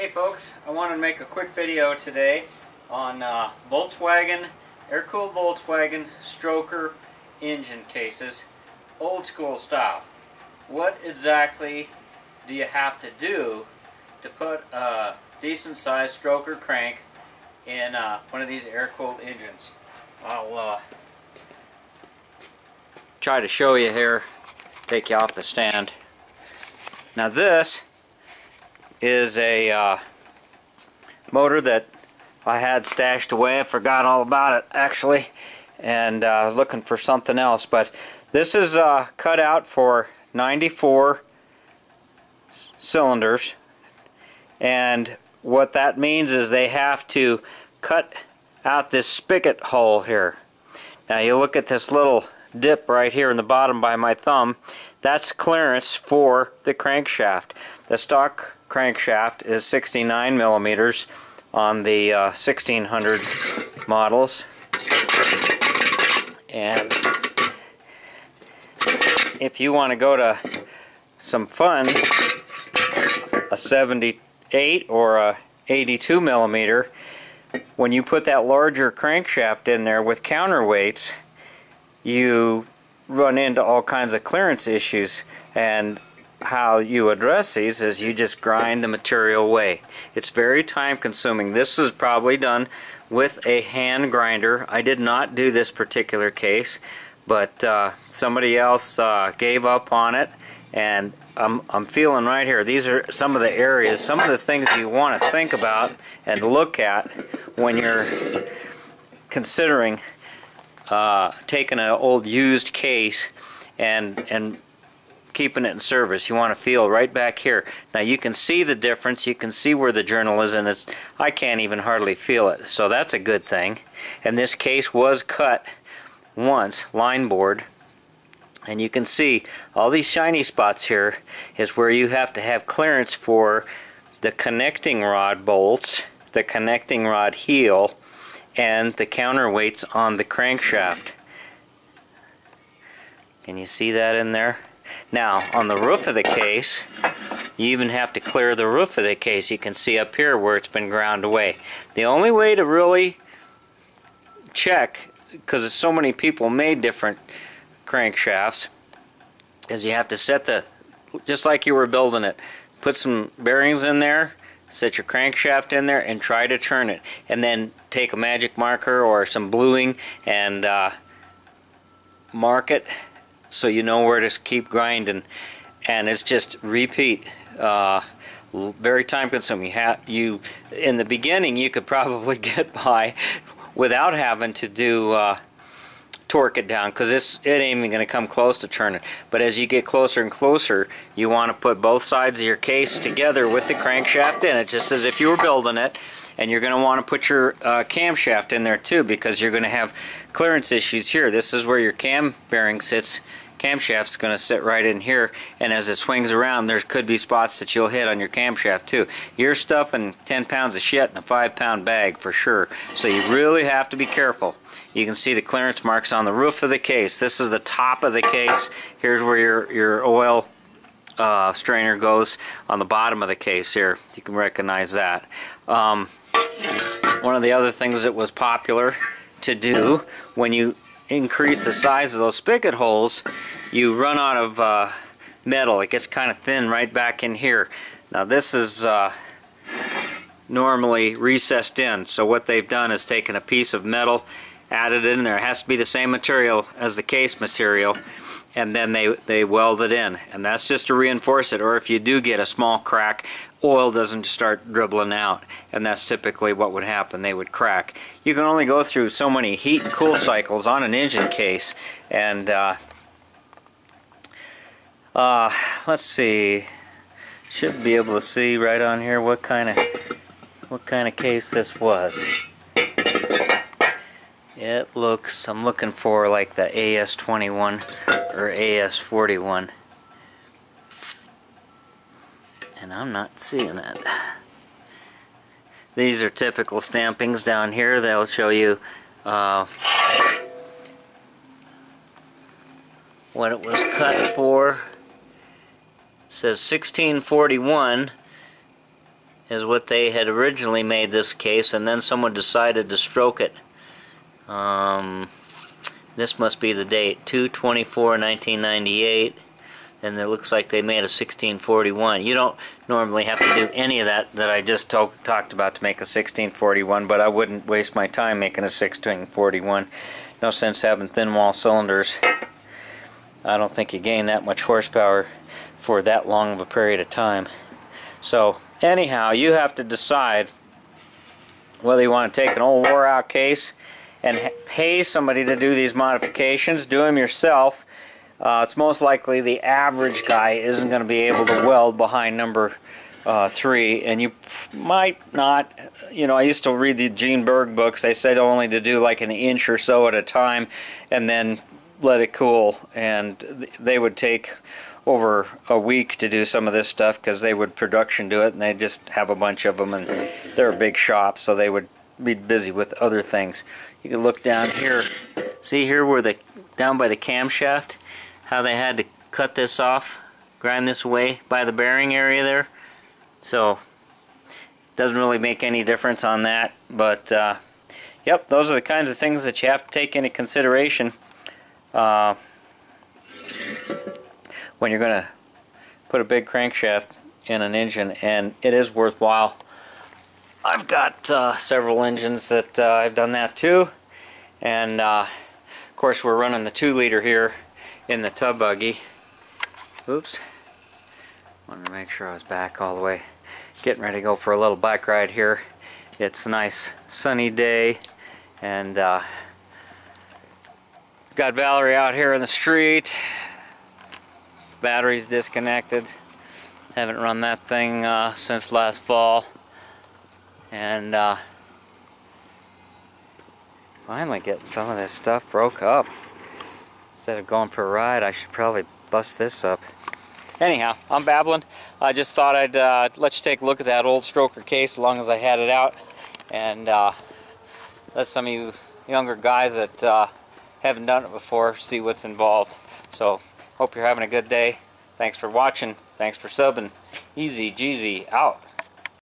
Hey folks, I wanted to make a quick video today on Volkswagen, air-cooled Volkswagen stroker engine cases, old school style. What exactly do you have to do to put a decent sized stroker crank in one of these air-cooled engines? I'll try to show you here, take you off the stand. Now this is a motor that I had stashed away. I forgot all about it actually, and I was looking for something else, but this is cut out for 94 cylinders, and what that means is they have to cut out this spigot hole here. Now you look at this little dip right here in the bottom by my thumb. That's clearance for the crankshaft. The stock crankshaft is 69 millimeters on the 1600 models, and if you want to go to some fun, a 78 or a 82 millimeter, when you put that larger crankshaft in there with counterweights, you run into all kinds of clearance issues, and how you address these is you just grind the material away. It's very time consuming. This is probably done with a hand grinder. I did not do this particular case, but somebody else gave up on it, and I'm feeling right here. These are some of the areas, some of the things you want to think about and look at when you're considering taking an old used case and keeping it in service. You want to feel right back here. Now you can see the difference. You can see where the journal is, and I can't even hardly feel it. So that's a good thing. And this case was cut once, line board, and you can see all these shiny spots here is where you have to have clearance for the connecting rod bolts, the connecting rod heel, and the counterweights on the crankshaft. Can you see that in there? Now on the roof of the case, you even have to clear the roof of the case. You can see up here where it's been ground away. The only way to really check, because so many people made different crankshafts, is you have to set just like you were building it, put some bearings in there, set your crankshaft in there, and try to turn it, and then take a magic marker or some bluing and mark it so you know where to keep grinding. And it's just repeat. Very time consuming. In the beginning you could probably get by without having to do torque it down, because it ain't even going to come close to turning. But as you get closer and closer, you want to put both sides of your case together with the crankshaft in it, just as if you were building it. And you're going to want to put your camshaft in there too, because you're going to have clearance issues here. This is where your cam bearing sits. Camshaft's going to sit right in here, and as it swings around, there could be spots that you'll hit on your camshaft too. You're stuffing 10 pounds of shit in a 5-pound bag for sure, so you really have to be careful. You can see the clearance marks on the roof of the case. This is the top of the case. Here's where your oil strainer goes on the bottom of the case here. You can recognize that. One of the other things that was popular to do when you increase the size of those spigot holes, you run out of metal. It gets kind of thin right back in here. Now this is normally recessed in, so what they've done is taken a piece of metal, added it in there. It has to be the same material as the case material, and then they weld it in, and that's just to reinforce it. Or if you do get a small crack, oil doesn't start dribbling out, and that's typically what would happen. They would crack. You can only go through so many heat and cool cycles on an engine case, and let's see, should be able to see right on here what kind of case this was. It looks, I'm looking for like the AS21 or AS41, and I'm not seeing it. These are typical stampings down here. They'll show you what it was cut for. It says 1641, is what they had originally made this case, and then someone decided to stroke it. This must be the date, 2/24/1998, and it looks like they made a 1641. You don't normally have to do any of that I just talked about to make a 1641, but I wouldn't waste my time making a 1641. No sense having thin wall cylinders. I don't think you gain that much horsepower for that long of a period of time. So anyhow, you have to decide whether you want to take an old wore out case and pay somebody to do these modifications, do them yourself. It's most likely the average guy isn't going to be able to weld behind number 3, and you might not. You know, I used to read the Gene Berg books. They said only to do like an inch or so at a time and then let it cool, and they would take over a week to do some of this stuff because they would production do it, and they'd just have a bunch of them, and they're a big shop, so they would be busy with other things. You can look down here, see here where down by the camshaft, how they had to cut this off, grind this away by the bearing area there. So doesn't really make any difference on that, but yep, those are the kinds of things that you have to take into consideration when you're going to put a big crankshaft in an engine, and it is worthwhile. I've got several engines that I've done that too, and of course we're running the 2-liter here in the tub buggy. Oops, wanted to make sure I was back all the way. Getting ready to go for a little bike ride here. It's a nice sunny day, and got Valerie out here in the street. Battery's disconnected. Haven't run that thing since last fall, and finally getting some of this stuff broke up. Instead of going for a ride, I should probably bust this up. Anyhow, I'm babbling. I just thought I'd let you take a look at that old stroker case as long as I had it out, and let some of you younger guys that haven't done it before see what's involved. So, hope you're having a good day. Thanks for watching. Thanks for subbing. TheEZGZ out.